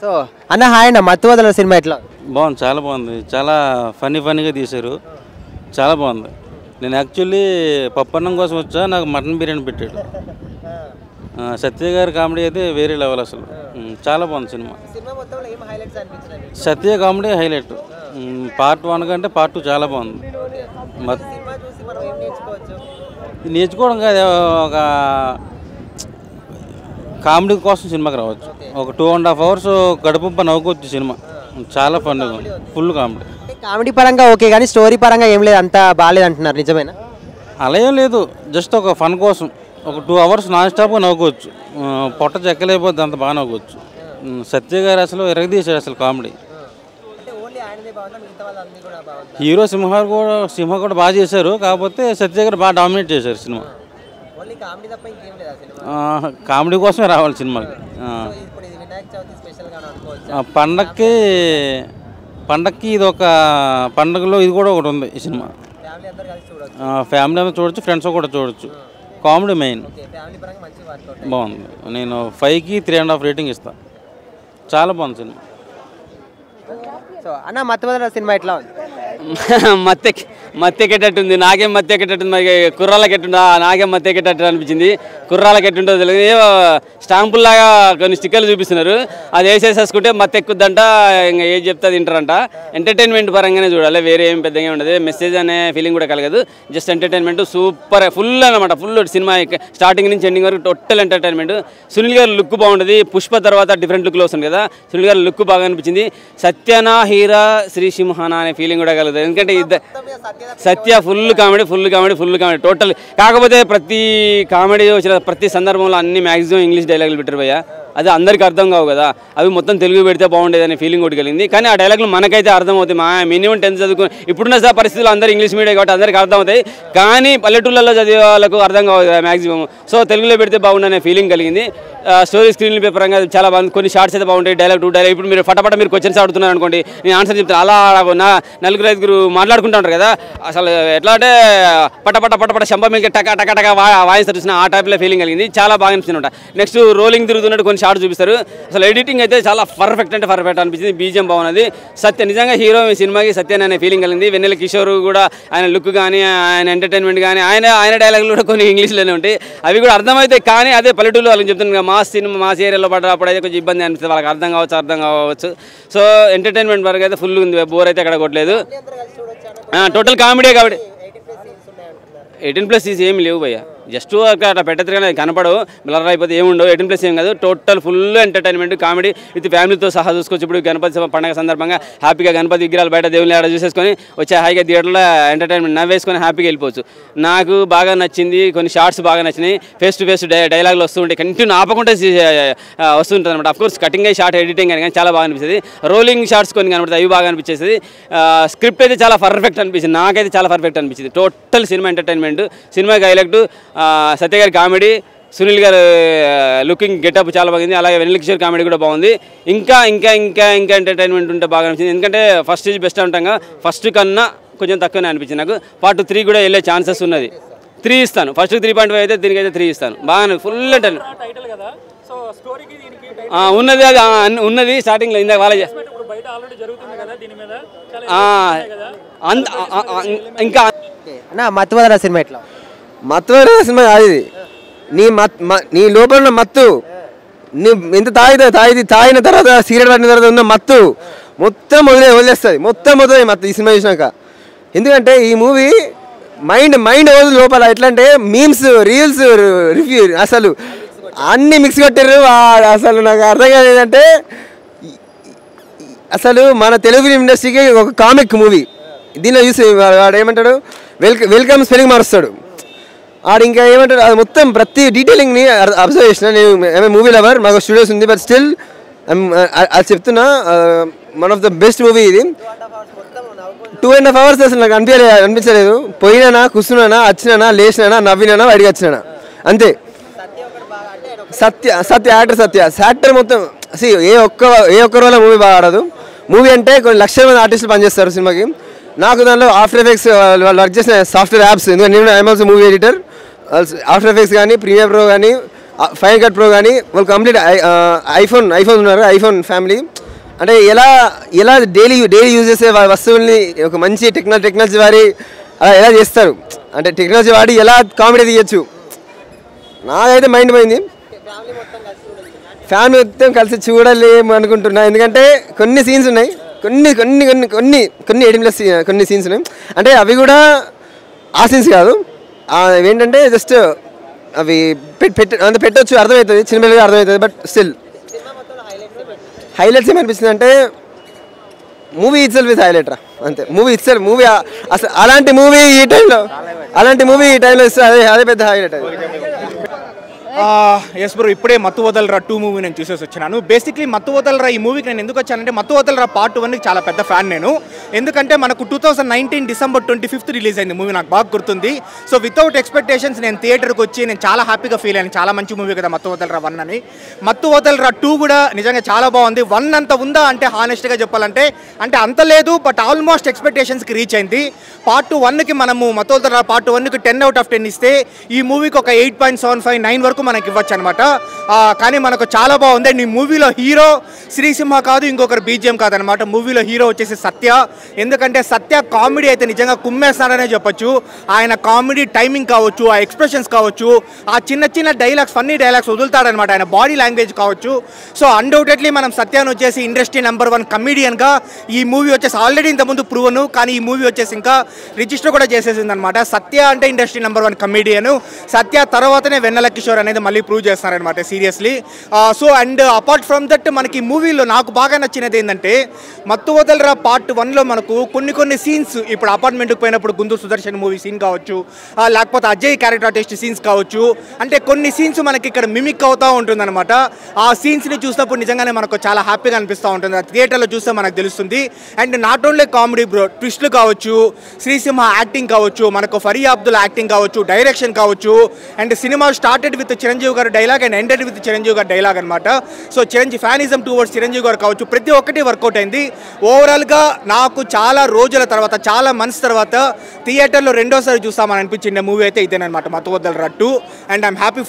So అన్న hi అన్న మత్తు వదల సినిమా ఎట్లా బాగుంది, చాలా బాగుంది. చాలా ఫన్నీగా తీశారు, చాలా బాగుంది. నేను యాక్చువల్లీ పప్పన్నం కోసం వచ్చా, నాకు మటన్ బిర్యానీ పెట్టాడు. సత్య గారి కామెడీ అయితే వేరే లెవెల్ అసలు. చాలా బాగుంది సినిమా. సత్య కామెడీ హైలైట్. పార్ట్ 1 కంటే పార్ట్ 2 చాలా బాగుంది. నేర్చుకోవడం కాదు, ఒక కామెడీ కోసం సినిమాకి రావచ్చు. ఒక 2.5 hours గడుపుంప నవ్వుకోవచ్చు సినిమా. చాలా ఫన్గా ఉంది, ఫుల్ కామెడీ. కామెడీ పరంగా ఓకే కానీ స్టోరీ పరంగా ఏం లేదు, అంత బాగాలేదు అంటున్నారు, నిజమేనా? అలా ఏం లేదు, జస్ట్ ఒక ఫన్ కోసం ఒక 2 hours నాన్ స్టాప్గా నవ్వుకోవచ్చు. పొట్ట చెక్కలేకపోతే అంత బాగా నవ్వుకోవచ్చు. సత్య గారు అసలు ఎరగదీశాడు అసలు కామెడీ. హీరో సింహ కూడా బాగా చేశారు, కాకపోతే సత్య గారు బాగా డామినేట్ చేశారు సినిమా. కామెడీ కోసమే రావాలి సినిమాకి. పండక్కి ఇది ఒక పండగలో ఇది కూడా ఒకటి ఉంది ఈ సినిమా. ఫ్యామిలీ అంతా చూడొచ్చు, ఫ్రెండ్స్ కూడా చూడొచ్చు. కామెడీ మెయిన్ బాగుంది. నేను 5కి 3.5 రేటింగ్ ఇస్తాను. చాలా బాగుంది సినిమా. సో అన్న మత్తు వదల సినిమా ఎట్లా ఉంది? మత్తెక్కేటట్టుంది. నాకేం మత్తెక్కేటట్టుంది, మరి కుర్రాళ్ళకి ఎట్టుందా? నాకేం మత్తెక్కేటట్టు అనిపించింది. కుర్రాళ్ళకి ఎట్టుంటుందో తెలియదు. స్టాంపుల్లాగా కొన్ని స్టిక్కర్లు చూపిస్తున్నారు, అది వేసేసేసుకుంటే మత్తెక్కుద్దంట. ఇంకా ఏం చెప్తే తింటారంట. ఎంటర్టైన్మెంట్ పరంగానే చూడాలి, వేరే ఏం పెద్దగా ఉండదు. మెసేజ్ అనే ఫీలింగ్ కూడా కలగదు, జస్ట్ ఎంటర్టైన్మెంట్. సూపర్ ఫుల్ అనమాట, ఫుల్ సినిమా స్టార్టింగ్ నుంచి ఎండింగ్ వరకు టోటల్ ఎంటర్టైన్మెంట్. సునీల్ గారి లుక్ బాగుంటుంది. పుష్ప తర్వాత డిఫరెంట్ లుక్లో వస్తుంది కదా, సునీల్ గారి లుక్ బాగా అనిపించింది. సత్యనా హీరా శ్రీ సింహానా అనే ఫీలింగ్ కూడా కలుగుతుంది. ఎందుకంటే సత్య ఫుల్ కామెడీ టోటల్. కాకపోతే ప్రతి కామెడీ వచ్చిన ప్రతి సందర్భంలో అన్ని మ్యాక్సిమం ఇంగ్లీష్ డైలాగులు పెట్టారు భయ్యా. అది అందరికీ అర్థం కావు కదా, అవి మొత్తం తెలుగు పెడితే బాగుండేది అనే ఫీలింగ్ ఒకటి కలిగింది. కానీ ఆ డైలాగులు మనకైతే అర్థమవుతాయి. మినిమం 10th చదువుకుని ఇప్పుడున్న పరిస్థితుల్లో అందరూ ఇంగ్లీష్ మీడియం కాబట్టి అందరికీ అర్థమవుతాయి. కానీ పల్లెటూళ్ళలో చదివే వాళ్ళకు అర్థం కావు కదా మ్యాక్సిమం. సో తెలుగులో పెడితే బాగుండనే ఫీలింగ్ కలిగింది. స్టోరీ స్క్రీన్ పేపరంగా చాలా బాగుంది. కొన్ని షార్ట్స్ అయితే బాగుంటాయి, డైలాగ్ 2 డైలాగ్. ఇప్పుడు మీరు ఫటాఫట మీరు క్వశ్చన్స్ అడుగుతున్నారు అనుకోండి, నేను ఆన్సర్ చెప్తాను. అలా 4-5 మాట్లాడుకుంటూ ఉంటారు కదా, అసలు ఎట్లా అంటే పటపట శంప మీద టక వాయిస్ వచ్చిన ఆ టైప్లో ఫీలింగ్ కలిగింది. చాలా బాగా అనిపిస్తుంది. నెక్స్ట్ రోలింగ్ తిరుగుతున్నట్టు కొన్ని షార్ట్స్ చూపిస్తారు. అసలు ఎడిటింగ్ అయితే చాలా పర్ఫెక్ట్ అనిపించింది. బీజిఎం బాగున్నది. సత్య నిజంగా హీరో ఈ సినిమాకి సత్యన్ అనే ఫీలింగ్ కలిగింది. వెన్నెల కిషోర్ కూడా ఆయన లుక్ కానీ ఆయన ఎంటర్టైన్మెంట్ కానీ ఆయన డైలాగులు కూడా కొన్ని ఇంగ్లీష్లోనే ఉంటాయి, అవి కూడా అర్థమవుతాయి. కానీ అదే పల్లెటూరులో వాళ్ళని చెప్తున్నాను, మాస్ ఏరియాలో పడ్డప్పుడైతే కొంచెం ఇబ్బంది అనిపిస్తుంది, వాళ్ళకి అర్థం కావచ్చు. సో ఎంటర్టైన్మెంట్ వరకు అయితే ఫుల్ ఉంది, బోర్ అయితే ఎక్కడ కొట్టలేదు. టోటల్ కామెడీ కాబట్టి 18+ ఏమి లేవు భయ్య. జస్ట్ అట్లా పెట్టదు కానీ కనపడవు, బ్లర్ అయిపోతే ఏముండవు. 18+ ఏం కాదు, total full entertainment comedy with ఫ్యామిలీతో సహా చూసుకోవచ్చు. ఇప్పుడు గణపతి పండుగ సందర్భంగా హ్యాపీగా గణపతి విగ్రహాలు బయట దేవుని ఆడ చూసేసుకొని వచ్చే హాయిగా థియేటర్లో ఎంటర్టైన్మెంట్ నవ్వేసుకొని హ్యాపీగా వెళ్ళిపోవచ్చు. నాకు బాగా నచ్చింది, కొన్ని షార్ట్స్ బాగా నచ్చినాయి. ఫేస్ టు ఫేస్ డైలాగులు వస్తూ ఉంటాయి, కంటిన్యూ ఆపకుండా వస్తుంటుంది అనమాట. అఫ్కోర్స్ కటింగ్ అయ్యి షార్ట్ ఎడిటింగ్ కానీ చాలా బాగా అనిపిస్తుంది. రోలింగ్ షార్ట్స్ కొన్ని కనబడుతుంది, అవి బాగా అనిపించేది. స్క్రిప్ట్ అయితే చాలా పర్ఫెక్ట్ అనిపించింది, నాకైతే చాలా పర్ఫెక్ట్ అనిపించింది. Total cinema entertainment. సినిమాకి హైలైట్ సత్య గారి కామెడీ, సునీల్ గారు లుకింగ్ గెటప్ చాలా బాగుంది. అలాగే వెన్నెల కిషోర్ కామెడీ కూడా బాగుంది. ఇంకా ఎంటర్టైన్మెంట్ ఉంటే బాగా అనిపించింది. ఎందుకంటే ఫస్ట్ ఈజ్ బెస్ట్ అంటాం, ఫస్ట్ కన్నా కొంచెం తక్కువనే అనిపించింది నాకు. పార్ట్ 3 కూడా వెళ్ళే ఛాన్సెస్ ఉన్నది. 3 ఇస్తాను. ఫస్ట్ 3.5 అయితే దీనికైతే 3 ఇస్తాను. బాగా ఫుల్ ఉన్నది, అది ఉన్నది స్టార్టింగ్లో ఇందాక వాళ్ళ ఇంకా మత్తు వదల సినిమా ఎట్లా? మత్తు సినిమా కాదు ఇది. నీ లోపల ఉన్న మత్తు, నీ ఎంత తాగిన తర్వాత సిగరెట్ పట్టిన తర్వాత ఉన్న మత్తు మొత్తం వదిలేస్తుంది. మొత్తం మత్తు ఈ సినిమా చూసినాక. ఎందుకంటే ఈ మూవీ మైండ్ వదిలి లోపల ఎట్లా అంటే మీమ్స్, రీల్స్, రివ్యూ అసలు అన్ని మిక్స్ కొట్టారు. అసలు నాకు అర్థం కాదు ఏంటంటే అసలు మన తెలుగు ఇండస్ట్రీకి ఒక కామిక్ మూవీ. దీనిలో చూసి వాడు ఏమంటాడు, వెల్కమ్ స్పెల్లింగ్ మారుస్తాడు. ఆడు ఇంకా ఏమంటాడు, అది మొత్తం ప్రతి డీటెయిలింగ్ని అబ్జర్వ్ చేసిన. నేను మూవీ లవర్, మాకు స్టూడియోస్ ఉంది, బట్ స్టిల్ అది చెప్తున్నా, one of the best movie ఇది. 2.5 hours అసలు నాకు అనిపించలేదు. పోయినానా, కూర్చున్నానా, వచ్చినానా, లేచినానా, నవ్వినానా, బయటకు వచ్చినానా, అంతే. యాక్టర్ మొత్తం ఏ ఒక్క రోజుల మూవీ బాగా ఆడదు. మూవీ అంటే కొన్ని లక్షల మంది ఆర్టిస్టులు పనిచేస్తారు సినిమాకి. నాకు దానిలో ఆఫ్టర్ ఎఫెక్ట్స్ వాళ్ళు వర్క్ చేసిన సాఫ్ట్వేర్ యాప్స్, ఎందుకంటే నేను I'm also movie editor. After effects కానీ, ప్రీమియర్ ప్రో కానీ, ఫైనల్ కట్ ప్రో కానీ వాళ్ళు కంప్లీట్ ఐఫోన్ ఉన్నారు, ఐఫోన్ ఫ్యామిలీ. అంటే ఎలా డైలీ యూజ్ చేసే వస్తువుల్ని ఒక మంచి టెక్నాలజీ వాడి అలా ఎలా చేస్తారు, అంటే టెక్నాలజీ వాడి ఎలా కామెడీ తీయచ్చు. నాకైతే మైండ్ పోయింది. ఫ్యామిలీ మొత్తం కలిసి చూడలేము అనుకుంటున్నా, ఎందుకంటే కొన్ని సీన్స్ ఉన్నాయి, కొన్ని 18+ కొన్ని సీన్స్ ఉన్నాయి. అంటే అవి కూడా ఆ సీన్స్ కాదు, ఏంటంటే జస్ట్ అవి పెట్టొచ్చు, అర్థమవుతుంది, చిన్న పిల్లలకి అర్థమవుతుంది. బట్ స్టిల్ హైలైట్స్ ఏమనిపిస్తుంది అంటే మూవీ ఇట్సెల్ఫ్ ఇస్ హైలైట్ రా, అంతే. మూవీ అసలు అలాంటి మూవీ ఈ టైంలో ఇస్తే అదే పెద్ద హైలైట్. అది ఎస్ బ్రో, ఇప్పుడే మత్తు వదలరా 2 మూవీ నేను చూసేసి వచ్చినాను. బేసిక్లీ మత్తు వదలరా ఈ మూవీకి నేను ఎందుకు వచ్చానంటే, మత్తు వదలరా పార్ట్ 1కి చాలా పెద్ద ఫ్యాన్ నేను. ఎందుకంటే మనకు 2019 డిసెంబర్ 25 రిలీజ్ అయింది మూవీ, నాకు బాగా గుర్తుంది. సో వితౌట్ ఎక్స్పెక్టేషన్స్ నేను థియేటర్కి వచ్చి నేను చాలా హ్యాపీగా ఫీల్ అయ్యాను. చాలా మంచి మూవీ కదా మత్తు వదలరా 1 అని. మత్తు వదలరా 2 కూడా నిజంగా చాలా బాగుంది. 1 అంత ఉందా అంటే హానెస్ట్గా చెప్పాలంటే అంటే అంత లేదు, బట్ ఆల్మోస్ట్ ఎక్స్పెక్టేషన్స్కి రీచ్ అయింది. పార్ట్ 1కి మనము మత్తు వదలరా పార్ట్ 1కి 10 out of 10 ఇస్తే ఈ మూవీకి ఒక 8.75, 9 వరకు మనకి ఇవ్వచ్చు అనమాట. కానీ మనకు చాలా బాగుంది. అండ్ ఈ మూవీలో హీరో శ్రీసింహ కాదు, ఇంకొకరు బీజిఎం కాదనమాట. మూవీలో హీరో వచ్చేసి సత్య. ఎందుకంటే సత్య కామెడీ అయితే నిజంగా కుమ్మేస్తాడనే చెప్పొచ్చు. ఆయన కామెడీ టైమింగ్ కావచ్చు, ఆ ఎక్స్ప్రెషన్స్ కావచ్చు, ఆ చిన్న డైలాగ్స్, ఫన్నీ డైలాగ్స్ వదులుతాడనమాట, ఆయన బాడీ లాంగ్వేజ్ కావచ్చు. సో అన్డౌటెడ్లీ మనం సత్యాన్ని వచ్చేసి ఇండస్ట్రీ నెంబర్ 1 కమెడియన్గా ఈ మూవీ వచ్చేసి ఆల్రెడీ ఇంతకుముందు ప్రూవను, కానీ ఈ మూవీ వచ్చేసి ఇంకా రిజిస్టర్ కూడా చేసేసింది అనమాట. సత్య అంటే ఇండస్ట్రీ నెంబర్ 1 కమెడియన్. సత్య తర్వాతనే వెన్నెల కిషోర్ అనేది మళ్ళీ ప్రూవ్ చేస్తారనమాట seriously. So and apart from that మనకి మూవీలో నాకు బాగా నచ్చినది ఏంటంటే, మత్తు వదలరా పార్ట్ 1లో మనకు కొన్ని సీన్స్, ఇప్పుడు అపార్ట్మెంట్కి పోయినప్పుడు గుంటూరు సుదర్శన్ మూవీ సీన్ కావచ్చు, లేకపోతే అజయ్ క్యారెక్టర్ ఆర్టిస్ట్ సీన్స్ కావచ్చు, అంటే కొన్ని సీన్స్ మనకి ఇక్కడ మిమిక్ అవుతూ ఉంటుందన్నమాట. ఆ సీన్స్ని చూసినప్పుడు నిజంగానే మనకు చాలా హ్యాపీగా అనిపిస్తూ ఉంటుంది. థియేటర్లో చూస్తే మనకు తెలుస్తుంది. And not only comedy bro, ట్విస్ట్లు కావచ్చు, శ్రీసింహ యాక్టింగ్ కావచ్చు, మనకు ఫరీ అబ్దుల్ యాక్టింగ్ కావచ్చు, డైరెక్షన్ కావచ్చు. And cinema started with Chiranjeevi garu dialogue and ended with Chiranjeevi garu dialogue అనమాట. సో ఫ్యానిజం టువర్డ్స్ చిరంజీవి గారు కావచ్చు, ప్రతి ఒక్కటి వర్కౌట్ అయింది. ఓవరాల్గా నాకు చాలా రోజుల తర్వాత, చాలా మంత్స్ తర్వాత థియేటర్లో రెండోసారి చూస్తామని అనిపించింది మూవీ అయితే ఇదేనమాట, మత్తు వదలరా 2. And I'm happy.